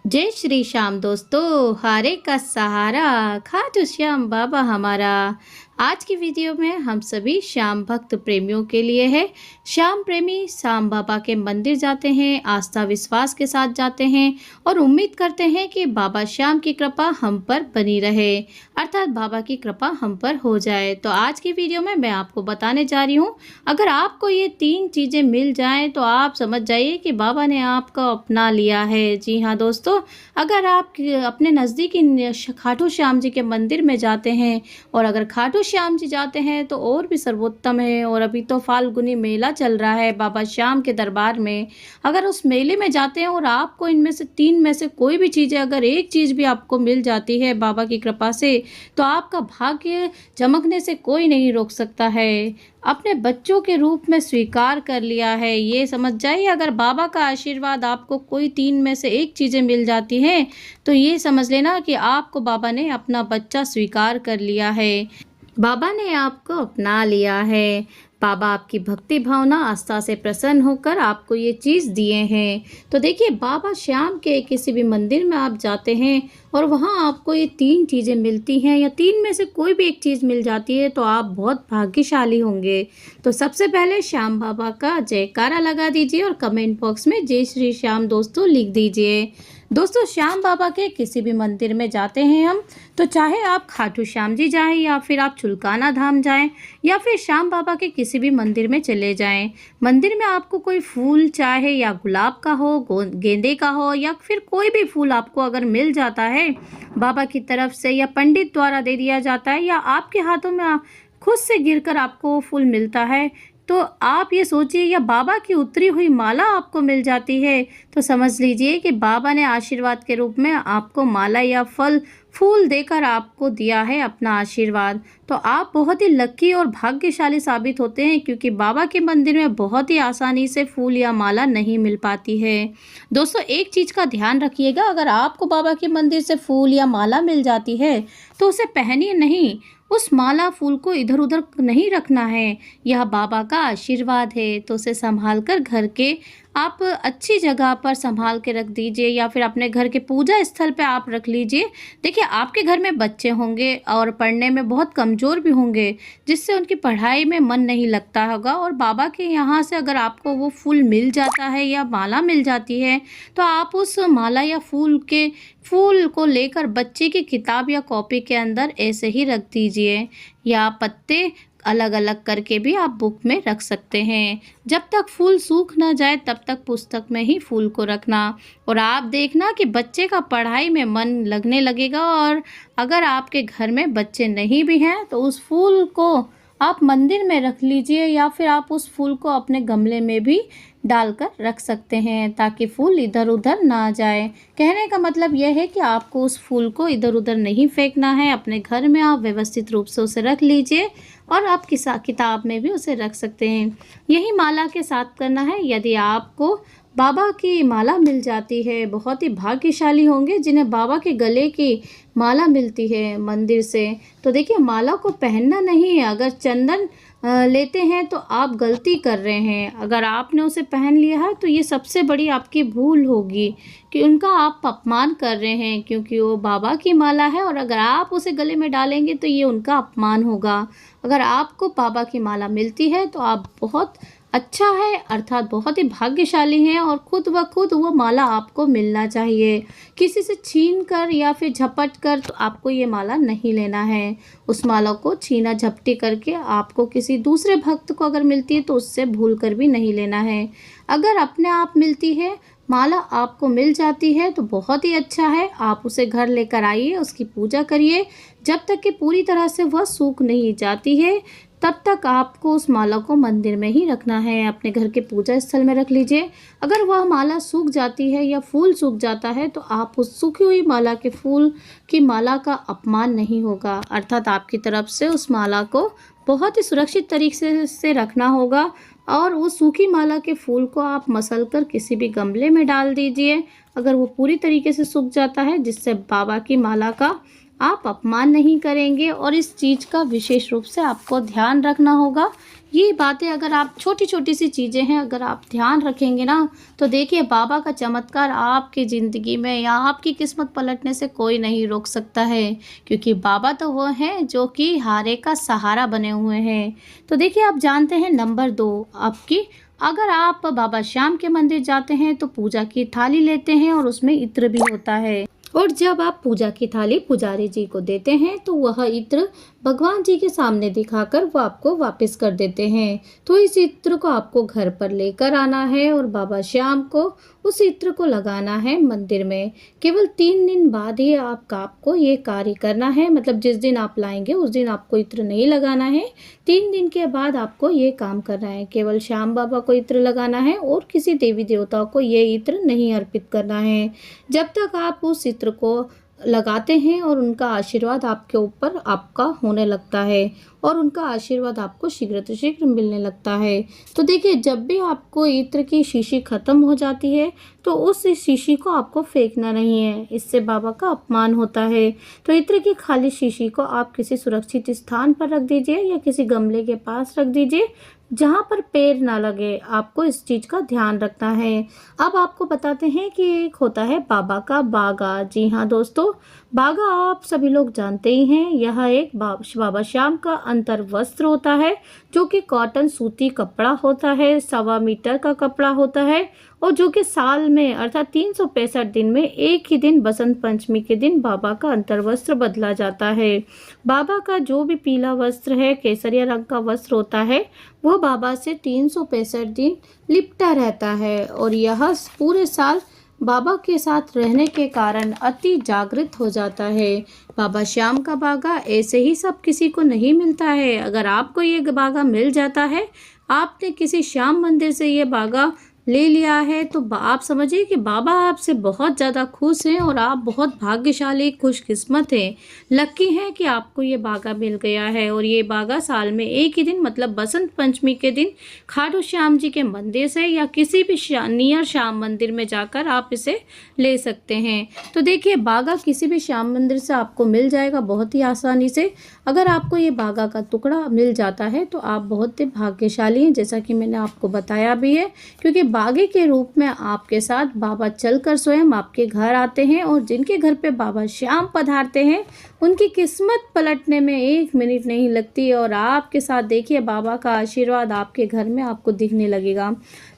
जय श्री श्याम दोस्तों, हारे का सहारा खाटू श्याम बाबा हमारा। आज की वीडियो में हम सभी श्याम भक्त प्रेमियों के लिए है। श्याम प्रेमी श्याम बाबा के मंदिर जाते हैं, आस्था विश्वास के साथ जाते हैं और उम्मीद करते हैं कि बाबा श्याम की कृपा हम पर बनी रहे, अर्थात बाबा की कृपा हम पर हो जाए। तो आज की वीडियो में मैं आपको बताने जा रही हूँ, अगर आपको ये 3 चीज़ें मिल जाएं तो आप समझ जाइए कि बाबा ने आपको अपना लिया है। जी हाँ दोस्तों, अगर आप अपने नज़दीकी खाटू श्याम जी के मंदिर में जाते हैं और अगर खाटू श्याम जी जाते हैं तो और भी सर्वोत्तम है। और अभी तो फाल्गुनी मेला चल रहा है बाबा श्याम के दरबार में। अगर उस मेले में जाते हैं और आपको इनमें से 3 में से कोई भी चीज़ें, अगर एक चीज़ भी आपको मिल जाती है बाबा की कृपा से, तो आपका भाग्य चमकने से कोई नहीं रोक सकता है। अपने बच्चों के रूप में स्वीकार कर लिया है, ये समझ जाइए। अगर बाबा का आशीर्वाद आपको कोई 3 में से एक चीज़ें मिल जाती हैं तो ये समझ लेना कि आपको बाबा ने अपना बच्चा स्वीकार कर लिया है, बाबा ने आपको अपना लिया है। बाबा आपकी भक्ति भावना आस्था से प्रसन्न होकर आपको ये चीज़ दिए हैं। तो देखिए, बाबा श्याम के किसी भी मंदिर में आप जाते हैं और वहाँ आपको ये 3 चीज़ें मिलती हैं या 3 में से कोई भी एक चीज़ मिल जाती है तो आप बहुत भाग्यशाली होंगे। तो सबसे पहले श्याम बाबा का जयकारा लगा दीजिए और कमेंट बॉक्स में जय श्री श्याम दोस्तों लिख दीजिए। दोस्तों, श्याम बाबा के किसी भी मंदिर में जाते हैं हम, तो चाहे आप खाटू श्याम जी जाएं या फिर आप चुलकाना धाम जाएं या फिर श्याम बाबा के किसी भी मंदिर में चले जाएं, मंदिर में आपको कोई फूल चाहे या गुलाब का हो, गेंदे का हो या फिर कोई भी फूल आपको अगर मिल जाता है बाबा की तरफ से या पंडित द्वारा दे दिया जाता है या आपके हाथों में खुद से गिरकर आपको फूल मिलता है, तो आप ये सोचिए, या बाबा की उतरी हुई माला आपको मिल जाती है, तो समझ लीजिए कि बाबा ने आशीर्वाद के रूप में आपको माला या फल फूल देकर आपको दिया है अपना आशीर्वाद। तो आप बहुत ही लकी और भाग्यशाली साबित होते हैं, क्योंकि बाबा के मंदिर में बहुत ही आसानी से फूल या माला नहीं मिल पाती है। दोस्तों, एक चीज़ का ध्यान रखिएगा, अगर आपको बाबा के मंदिर से फूल या माला मिल जाती है तो उसे पहनिए नहीं, उस माला फूल को इधर उधर नहीं रखना है। यह बाबा का आशीर्वाद है, तो उसे संभाल कर घर के आप अच्छी जगह पर संभाल के रख दीजिए या फिर अपने घर के पूजा स्थल पे आप रख लीजिए। देखिए, आपके घर में बच्चे होंगे और पढ़ने में बहुत कमज़ोर भी होंगे, जिससे उनकी पढ़ाई में मन नहीं लगता होगा, और बाबा के यहाँ से अगर आपको वो फूल मिल जाता है या माला मिल जाती है तो आप उस माला या फूल को लेकर बच्चे की किताब या कॉपी के अंदर ऐसे ही रख दीजिए, या पत्ते अलग अलग करके भी आप बुक में रख सकते हैं। जब तक फूल सूख ना जाए तब तक पुस्तक में ही फूल को रखना, और आप देखना कि बच्चे का पढ़ाई में मन लगने लगेगा। और अगर आपके घर में बच्चे नहीं भी हैं तो उस फूल को आप मंदिर में रख लीजिए या फिर आप उस फूल को अपने गमले में भी डालकर रख सकते हैं, ताकि फूल इधर उधर ना जाए। कहने का मतलब यह है कि आपको उस फूल को इधर उधर नहीं फेंकना है, अपने घर में आप व्यवस्थित रूप से उसे रख लीजिए और आप किताब में भी उसे रख सकते हैं। यही माला के साथ करना है। यदि आपको बाबा की माला मिल जाती है, बहुत ही भाग्यशाली होंगे जिन्हें बाबा के गले की माला मिलती है मंदिर से। तो देखिए, माला को पहनना नहीं है, अगर चंदन लेते हैं तो आप गलती कर रहे हैं। अगर आपने उसे पहन लिया है तो ये सबसे बड़ी आपकी भूल होगी कि उनका आप अपमान कर रहे हैं, क्योंकि वो बाबा की माला है और अगर आप उसे गले में डालेंगे तो ये उनका अपमान होगा। अगर आपको बाबा की माला मिलती है तो आप बहुत अच्छा है, अर्थात बहुत ही भाग्यशाली हैं, और खुद ब खुद वो माला आपको मिलना चाहिए। किसी से छीन कर या फिर झपट कर तो आपको ये माला नहीं लेना है। उस माला को छीना झपटी करके आपको किसी दूसरे भक्त को अगर मिलती है तो उससे भूल कर भी नहीं लेना है। अगर अपने आप मिलती है माला, आपको मिल जाती है तो बहुत ही अच्छा है, आप उसे घर लेकर आइए, उसकी पूजा करिए। जब तक कि पूरी तरह से वह सूख नहीं जाती है तब तक आपको उस माला को मंदिर में ही रखना है, अपने घर के पूजा स्थल में रख लीजिए। अगर वह माला सूख जाती है या फूल सूख जाता है तो आप उस सूखी हुई माला के फूल की माला का अपमान नहीं होगा, अर्थात आपकी तरफ से उस माला को बहुत ही सुरक्षित तरीके से रखना होगा। और उस सूखी माला के फूल को आप मसल कर किसी भी गमले में डाल दीजिए। अगर वो पूरी तरीके से सूख जाता है, जिससे बाबा की माला का आप अपमान नहीं करेंगे और इस चीज़ का विशेष रूप से आपको ध्यान रखना होगा। ये बातें अगर आप छोटी-छोटी सी चीज़ें हैं अगर आप ध्यान रखेंगे ना, तो देखिए बाबा का चमत्कार आपकी ज़िंदगी में या आपकी किस्मत पलटने से कोई नहीं रोक सकता है, क्योंकि बाबा तो वो हैं जो कि हारे का सहारा बने हुए हैं। तो देखिए आप जानते हैं नंबर 2 आपकी, अगर आप बाबा श्याम के मंदिर जाते हैं तो पूजा की थाली लेते हैं और उसमें इत्र भी होता है, और जब आप पूजा की थाली पुजारी जी को देते हैं तो वह इत्र भगवान जी के सामने दिखाकर वो आपको वापस कर देते हैं। तो इस इत्र को आपको घर पर लेकर आना है और बाबा श्याम को उस इत्र को लगाना है मंदिर में। केवल 3 दिन बाद ही आपको ये कार्य करना है, मतलब जिस दिन आप लाएंगे उस दिन आपको इत्र नहीं लगाना है। 3 दिन के बाद आपको ये काम करना है, केवल श्याम बाबा को इत्र लगाना है और किसी देवी देवताओं को ये इत्र नहीं अर्पित करना है। जब तक आप उस इत्र को लगाते हैं और उनका आशीर्वाद आपके ऊपर आपका होने लगता है और उनका आशीर्वाद आपको शीघ्र से शीघ्र मिलने लगता है। तो देखिए जब भी आपको इत्र की शीशी खत्म हो जाती है तो उस शीशी को आपको फेंकना नहीं है, इससे बाबा का अपमान होता है। तो इत्र की खाली शीशी को आप किसी सुरक्षित स्थान पर रख दीजिए या किसी गमले के पास रख दीजिए जहाँ पर पैर ना लगे। आपको इस चीज़ का ध्यान रखना है। अब आपको बताते हैं कि एक होता है बाबा का बागा। जी हाँ दोस्तों, बागा आप सभी लोग जानते ही हैं, यह एक बाबा श्याम का अंतर वस्त्र होता है जो कि कॉटन सूती कपड़ा होता है, 1.25 मीटर का कपड़ा होता है और जो कि साल में अर्थात 365 दिन में एक ही दिन बसंत पंचमी के दिन बाबा का अंतर वस्त्र बदला जाता है। बाबा का जो भी पीला वस्त्र है, केसरिया रंग का वस्त्र होता है, वो बाबा से 365 दिन लिपटा रहता है और यह पूरे साल बाबा के साथ रहने के कारण अति जागृत हो जाता है। बाबा श्याम का बागा ऐसे ही सब किसी को नहीं मिलता है। अगर आपको ये बागा मिल जाता है, आपने किसी श्याम मंदिर से ये बागा ले लिया है, तो आप समझिए कि बाबा आपसे बहुत ज़्यादा खुश हैं और आप बहुत भाग्यशाली खुशकिस्मत हैं, लकी हैं कि आपको ये बागा मिल गया है। और ये बागा साल में एक ही दिन मतलब बसंत पंचमी के दिन खाटू श्याम जी के मंदिर से या किसी भी नियर श्याम मंदिर में जाकर आप इसे ले सकते हैं। तो देखिए बागा किसी भी श्याम मंदिर से आपको मिल जाएगा बहुत ही आसानी से। अगर आपको ये बागा का टुकड़ा मिल जाता है तो आप बहुत ही भाग्यशाली हैं, जैसा कि मैंने आपको बताया भी है, क्योंकि बागे के रूप में आपके साथ बाबा चलकर स्वयं आपके घर आते हैं और जिनके घर पे बाबा श्याम पधारते हैं उनकी किस्मत पलटने में 1 मिनट नहीं लगती और आपके साथ देखिए बाबा का आशीर्वाद आपके घर में आपको दिखने लगेगा।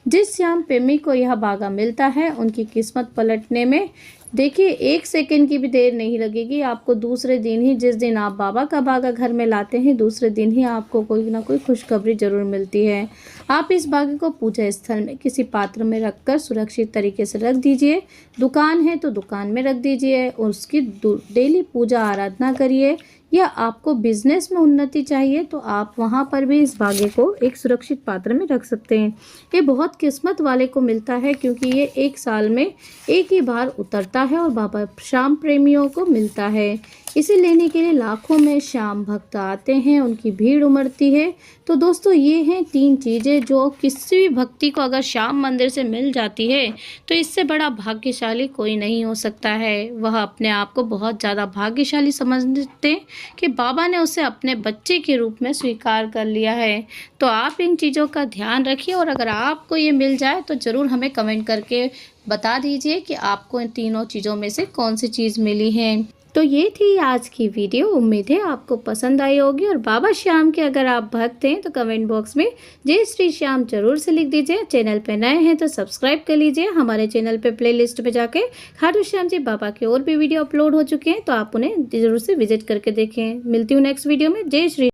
जिस श्याम प्रेमी को यह बागा मिलता है उनकी किस्मत पलटने में देखिए 1 सेकंड की भी देर नहीं लगेगी। आपको दूसरे दिन ही, जिस दिन आप बाबा का बागा घर में लाते हैं, दूसरे दिन ही आपको कोई ना कोई खुशखबरी जरूर मिलती है। आप इस बागे को पूजा स्थल में किसी पात्र में रखकर सुरक्षित तरीके से रख दीजिए। दुकान है तो दुकान में रख दीजिए और उसकी डेली पूजा आराधना करिए। या आपको बिजनेस में उन्नति चाहिए तो आप वहाँ पर भी इस बागे को एक सुरक्षित पात्र में रख सकते हैं। ये बहुत किस्मत वाले को मिलता है क्योंकि ये 1 साल में एक ही बार उतरता है और बाबा श्याम प्रेमियों को मिलता है। इसे लेने के लिए लाखों में श्याम भक्त आते हैं, उनकी भीड़ उमड़ती है। तो दोस्तों ये हैं 3 चीज़ें जो किसी भी भक्ति को अगर श्याम मंदिर से मिल जाती है तो इससे बड़ा भाग्यशाली कोई नहीं हो सकता है। वह अपने आप को बहुत ज़्यादा भाग्यशाली समझते हैं कि बाबा ने उसे अपने बच्चे के रूप में स्वीकार कर लिया है। तो आप इन चीज़ों का ध्यान रखिए और अगर आपको ये मिल जाए तो ज़रूर हमें कमेंट करके बता दीजिए कि आपको इन तीनों चीज़ों में से कौन सी चीज़ मिली है। तो ये थी आज की वीडियो, उम्मीद है आपको पसंद आई होगी। और बाबा श्याम के अगर आप भक्त हैं तो कमेंट बॉक्स में जय श्री श्याम जरूर से लिख दीजिए। चैनल पे नए हैं तो सब्सक्राइब कर लीजिए। हमारे चैनल पे प्लेलिस्ट पे जाके खाटू श्याम जी बाबा के और भी वीडियो अपलोड हो चुके हैं तो आप उन्हें जरूर से विजिट करके देखें। मिलती हूँ नेक्स्ट वीडियो में। जय श्री